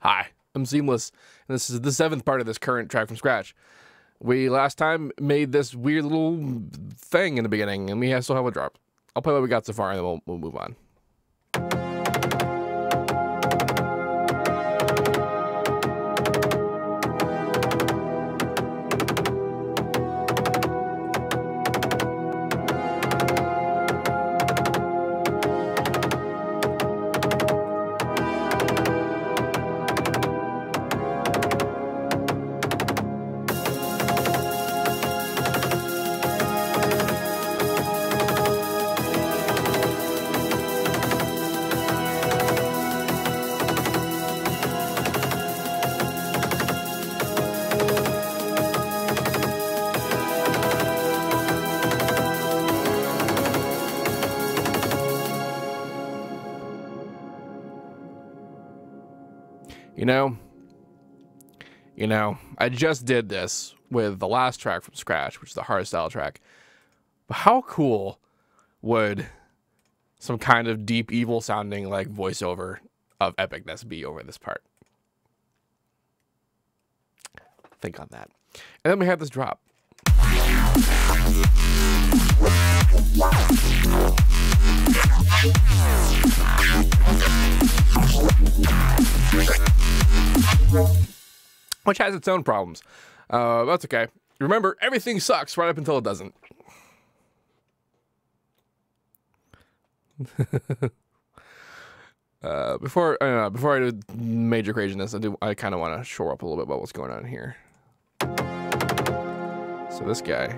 Hi, I'm Seamless, and this is the 7th part of this current track from scratch. We last time made this weird little thing in the beginning, and we still have a drop. I'll play what we got so far, and then we'll move on. You know, I just did this with the last track from scratch, which is the hardstyle track. But how cool would some kind of deep, evil sounding like voiceover of epicness be over this part? Think on that. And then we have this drop. Which has its own problems. That's okay. Remember, everything sucks right up until it doesn't. Before I do major craziness, I kind of want to shore up a little bit about what's going on here. So this guy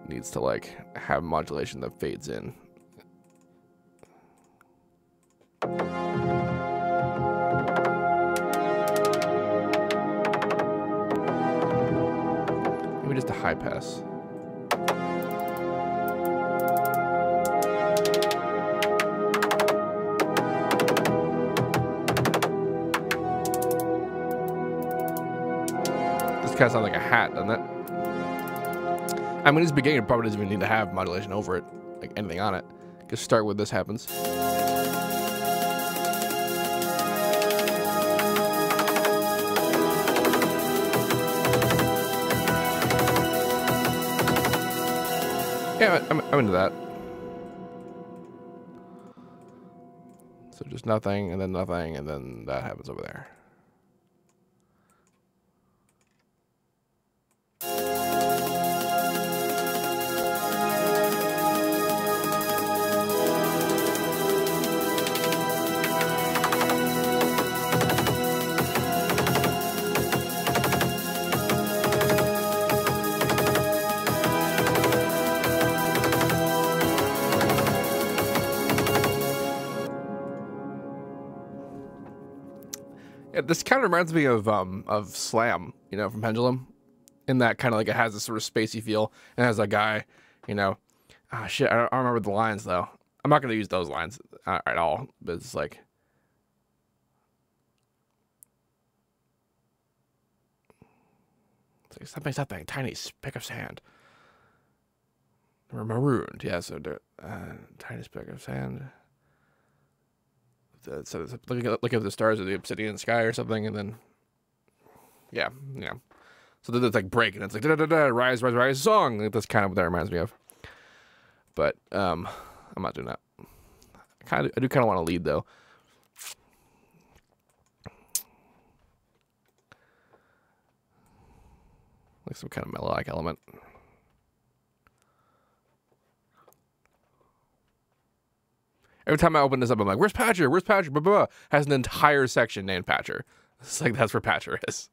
needs to like have modulation that fades in. Maybe just a high pass. This kind of sounds like a hat, doesn't it? I mean, it's beginning, it probably doesn't even need to have modulation over it, like anything on it. Just start with this happens. Yeah, I'm into that. So just nothing, and then that happens over there. Yeah, this kind of reminds me of Slam, you know, from Pendulum, in that kind of like it has this sort of spacey feel, and it has a guy, you know, shit, I don't remember the lines though. I'm not gonna use those lines at all, but it's like something tiny speck of sand. We're marooned, yeah. So tiny speck of sand. So look at the stars of the obsidian sky or something, and then yeah, you know. So then it's like break, and it's like da da da rise rise rise song. That's kind of what that reminds me of. But I'm not doing that. I do kind of want to lead though. Like some kind of melodic element. Every time I open this up, I'm like, where's Patcher? Where's Patcher? Blah, blah, blah. Has an entire section named Patcher. It's like, that's where Patcher is.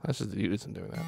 That's just the Unison doing that.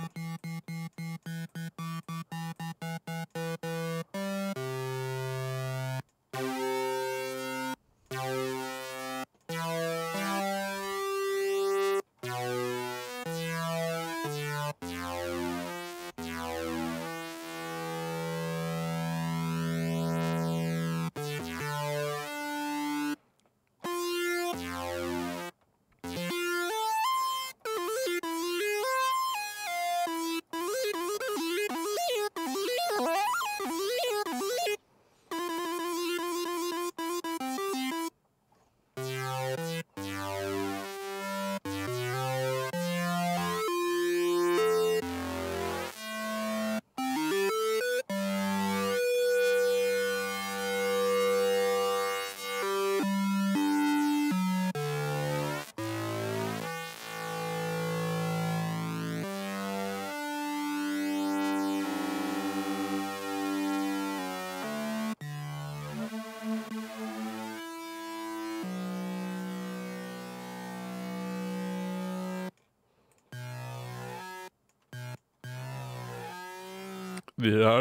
Yeah.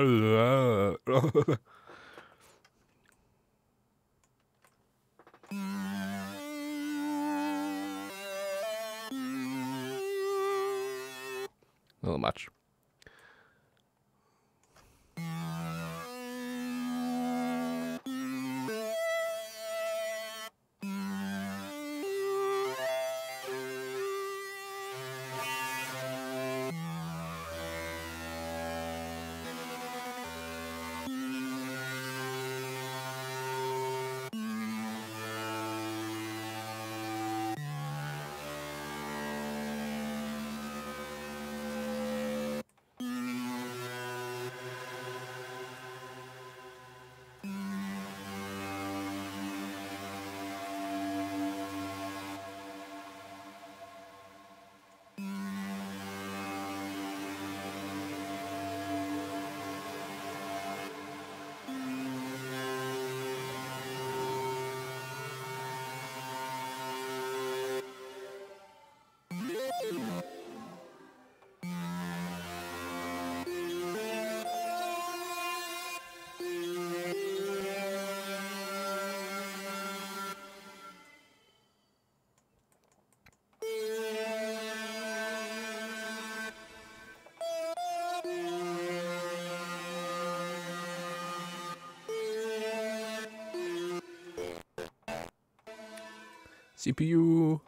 A little much. CPU.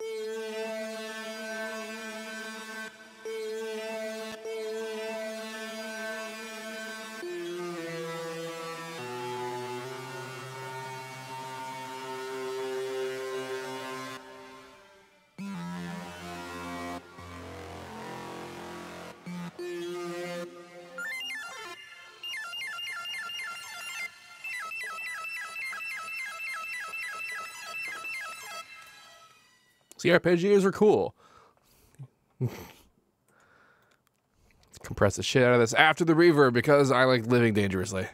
See, arpeggios are cool. Let's compress the shit out of this after the reverb because I like living dangerously.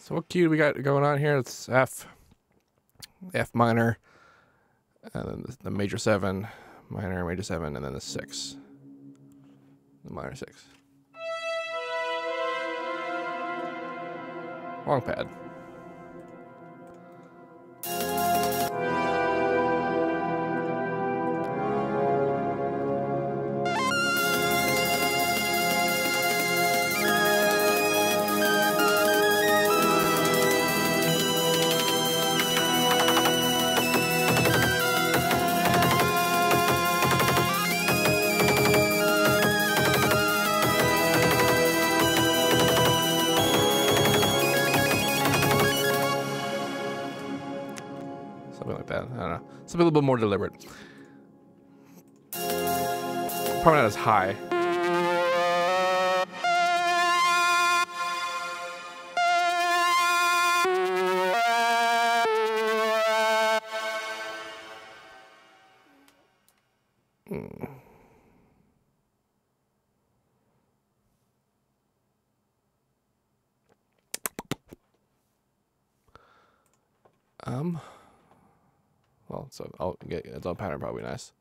So what key do we got going on here? It's F minor, and then the major 7, minor, major 7, and then the 6, the minor 6. Wrong pad. Something like that. I don't know. Something a little bit more deliberate. Probably not as high. Well, so I'll get its own pattern, probably nice.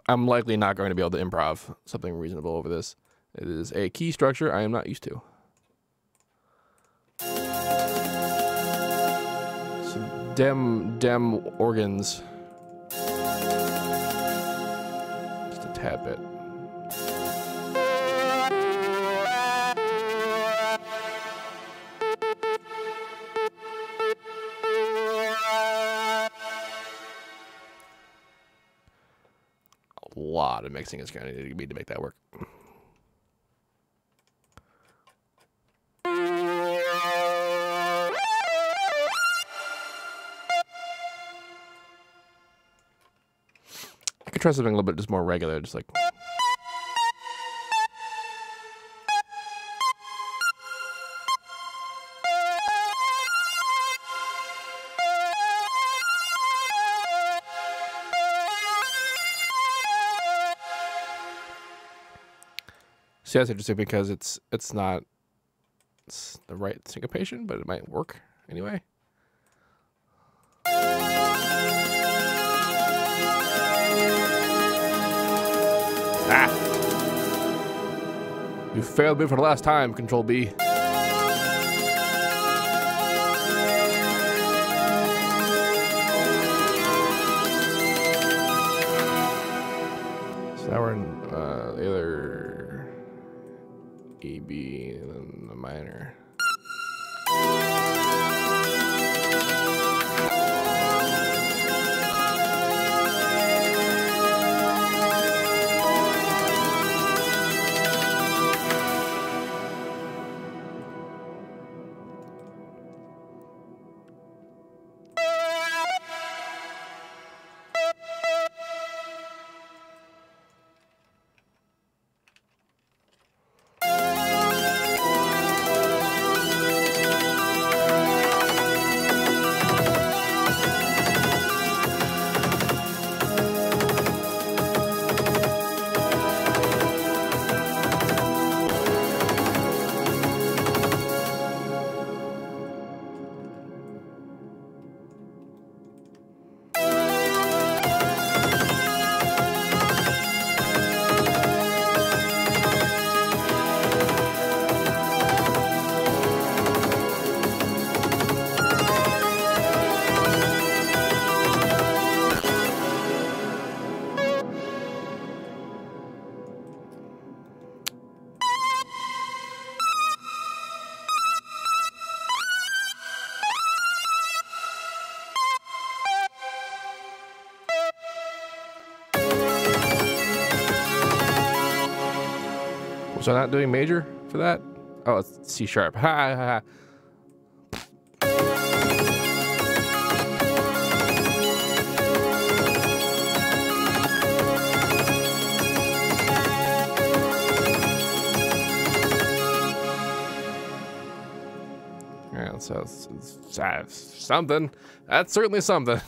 I'm likely not going to be able to improv something reasonable over this. It is a key structure I am not used to. Some dem organs. Just a tad bit. A lot of mixing is going to need to make that work. I could try something a little bit just more regular, just like. See, that's interesting because it's not the right syncopation, but it might work anyway. Ah! You failed me for the last time, Control B. So now we're in the other E, B, and then the minor. Was I not doing major for that? Oh, it's C sharp. Ha ha ha. Yeah, so it's something. That's certainly something.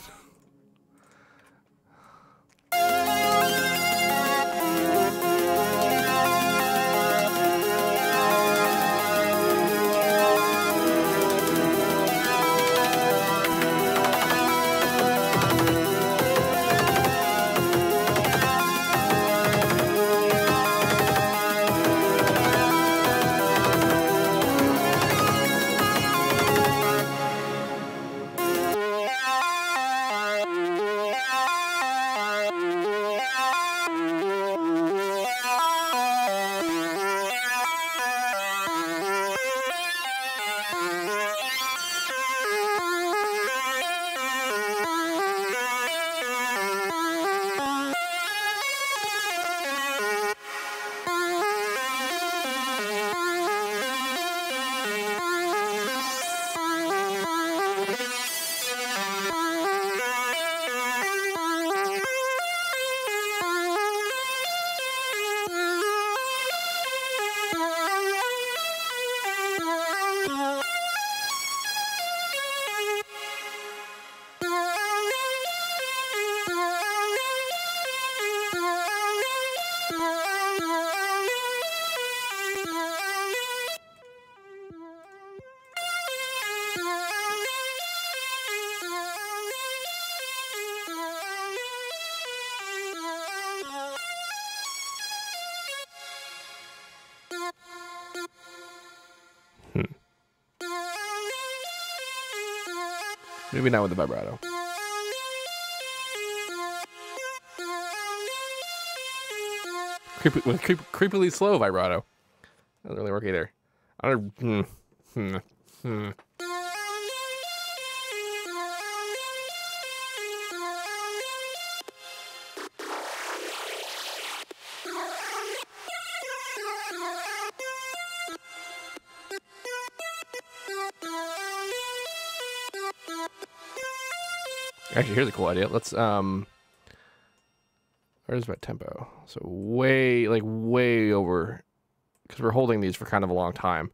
Maybe not with the vibrato. Creepily slow vibrato. Doesn't really work either. I don't. Actually, here's a cool idea. Let's where's my tempo? So way over, because we're holding these for kind of a long time.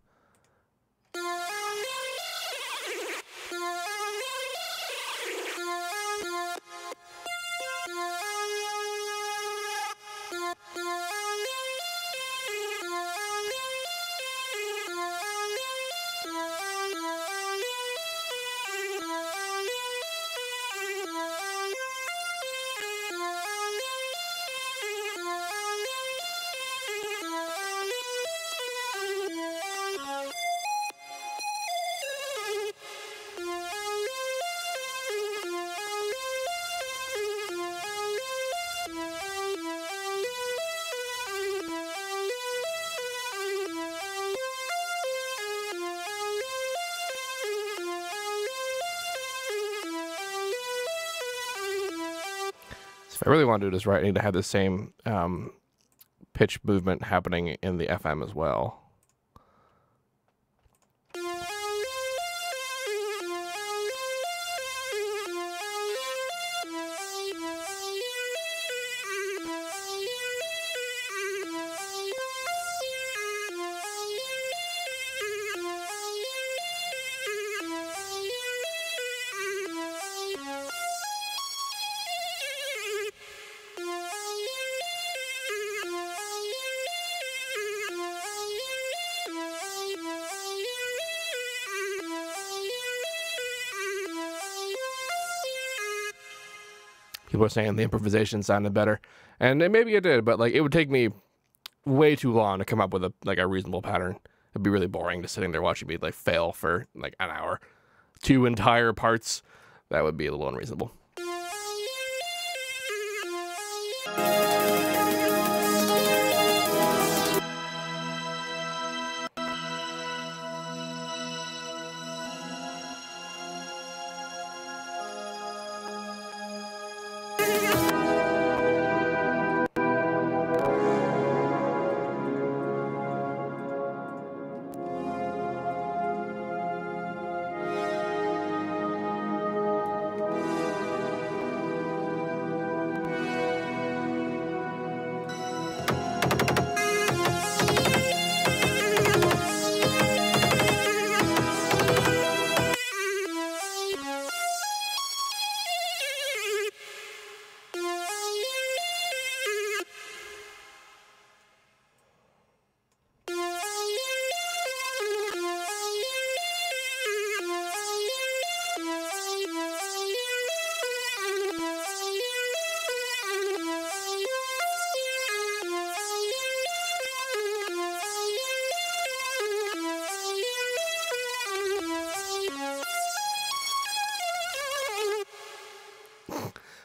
If I really want to do this right, I need to have the same pitch movement happening in the FM as well. People are saying the improvisation sounded better, and maybe it did, but like it would take me way too long to come up with a reasonable pattern. It'd be really boring just sitting there watching me like fail for like an hour, 2 entire parts. That would be a little unreasonable.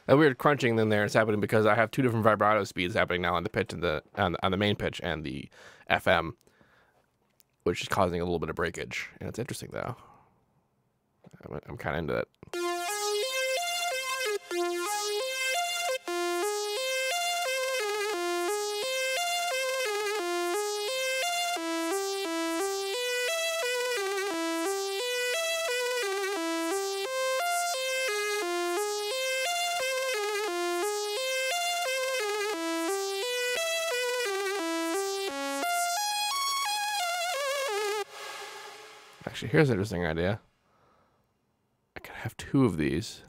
A weird crunching in there is happening because I have 2 different vibrato speeds happening now on the pitch and on the main pitch and the FM, which is causing a little bit of breakage. And it's interesting though. I'm kind of into it. Actually, here's an interesting idea. I could have 2 of these.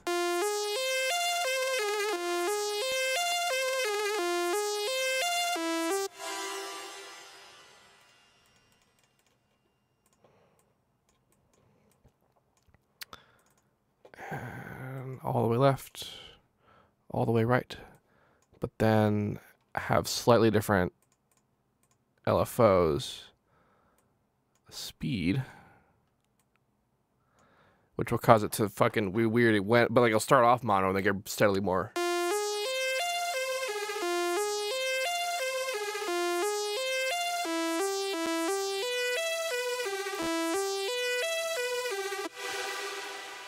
all the way left, all the way right, but then have slightly different LFOs, speed, which will cause it to fucking be weird. It went, but like it'll start off mono and then get steadily more.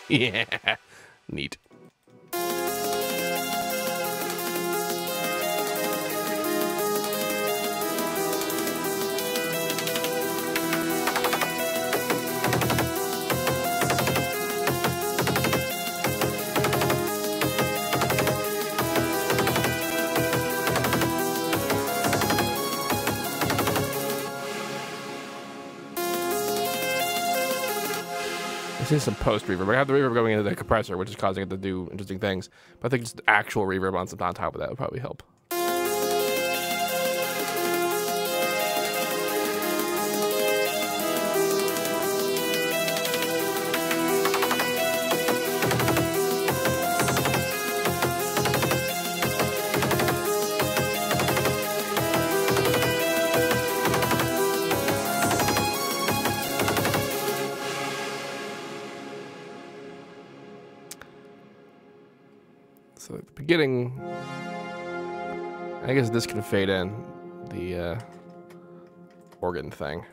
Yeah, neat. I see some post reverb. I have the reverb going into the compressor, which is causing it to do interesting things. But I think just actual reverb on top of that would probably help. So at the beginning, I guess this can fade in the organ thing.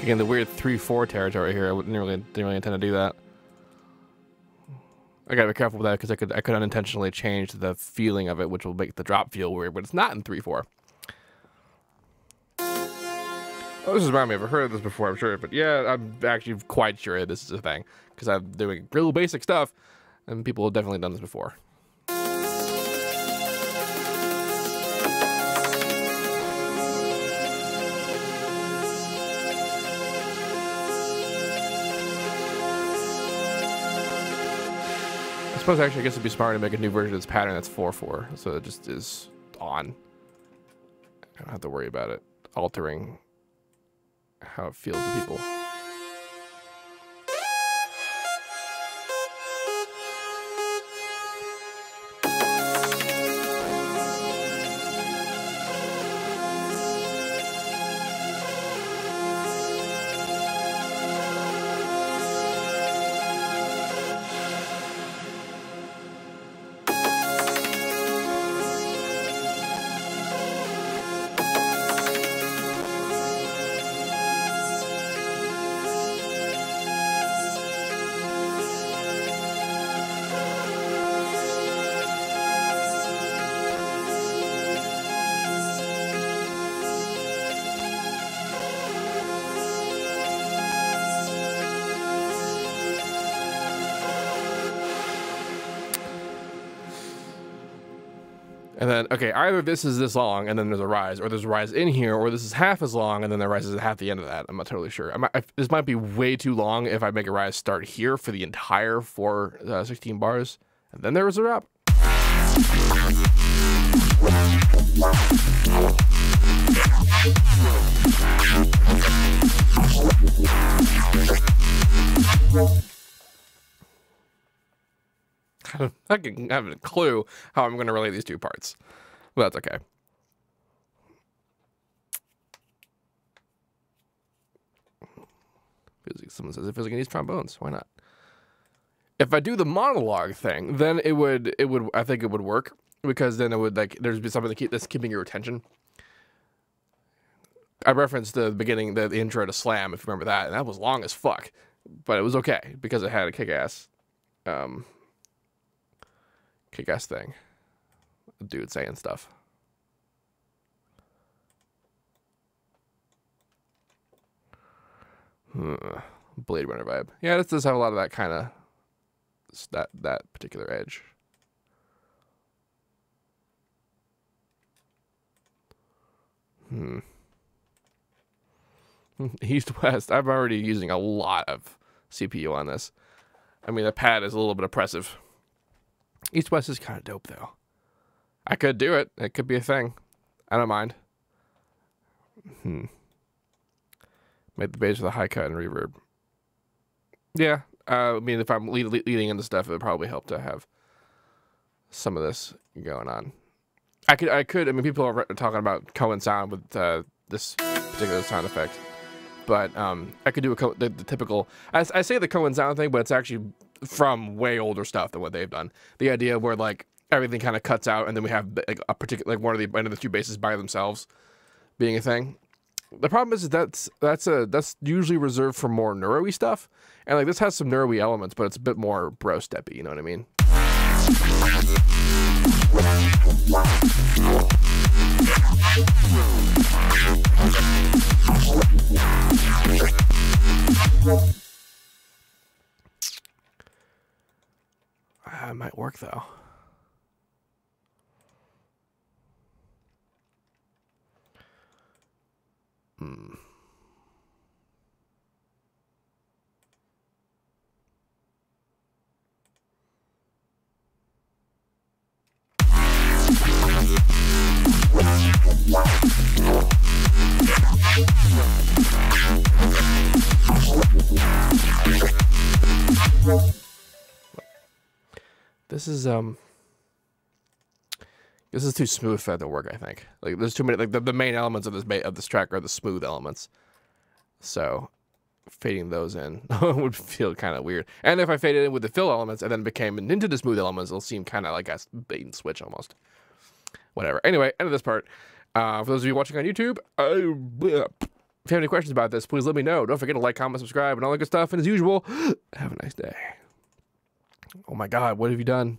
Again, the weird 3/4 territory here. I didn't really intend to do that. I gotta be careful with that because I could unintentionally change the feeling of it, which will make the drop feel weird, but it's not in 3/4. Oh, this is remind me. I've heard of this before, I'm sure, but yeah, I'm actually quite sure this is a thing because I'm doing real basic stuff, and people have definitely done this before. I suppose actually I guess it'd be smart to make a new version of this pattern that's 4/4, so it just is on. I don't have to worry about it altering how it feels to people. And then, okay, either this is this long and then there's a rise, or there's a rise in here, or this is half as long and then the rise is half the end of that. I'm not totally sure. This might be way too long if I make a rise start here for the entire 16 bars, and then there was a drop. I have a clue how I'm going to relate these two parts. But that's okay. Someone says it feels like it needs trombones. Why not? If I do the monologue thing, then it would I think it would work, because then it would, like, there'd be something that's keeping your attention. I referenced the beginning, the intro to Slam, if you remember that, and that was long as fuck, but it was okay because it had a kick-ass thing. A dude saying stuff. Blade Runner vibe. Yeah, this does have a lot of that kind of that particular edge. East West. I'm already using a lot of CPU on this. I mean, the pad is a little bit oppressive. East West is kind of dope, though. I could do it. It could be a thing. I don't mind. Make the bass with a high cut and reverb. Yeah. I mean, if I'm leading into stuff, it would probably help to have some of this going on. I mean, people are talking about Cohen sound with this particular sound effect. But I could do the typical... I say the Cohen sound thing, but it's actually from way older stuff than what they've done. The idea where, like, everything kind of cuts out, and then we have like a particular, like, one of the two basses by themselves being a thing. The problem is that's usually reserved for more neuro-y stuff, and like this has some neuro-y elements, but it's a bit more bro-steppy. You know what I mean? It might work though. This is too smooth for that to work, I think. Like, there's too many, like, the main elements of this track are the smooth elements. So fading those in would feel kind of weird. And if I faded in with the fill elements and then became into the smooth elements, it'll seem kind of like a bait and switch almost. Whatever. Anyway, end of this part. For those of you watching on YouTube, if you have any questions about this, please let me know. Don't forget to like, comment, subscribe, and all that good stuff. And as usual, have a nice day. Oh my God, what have you done?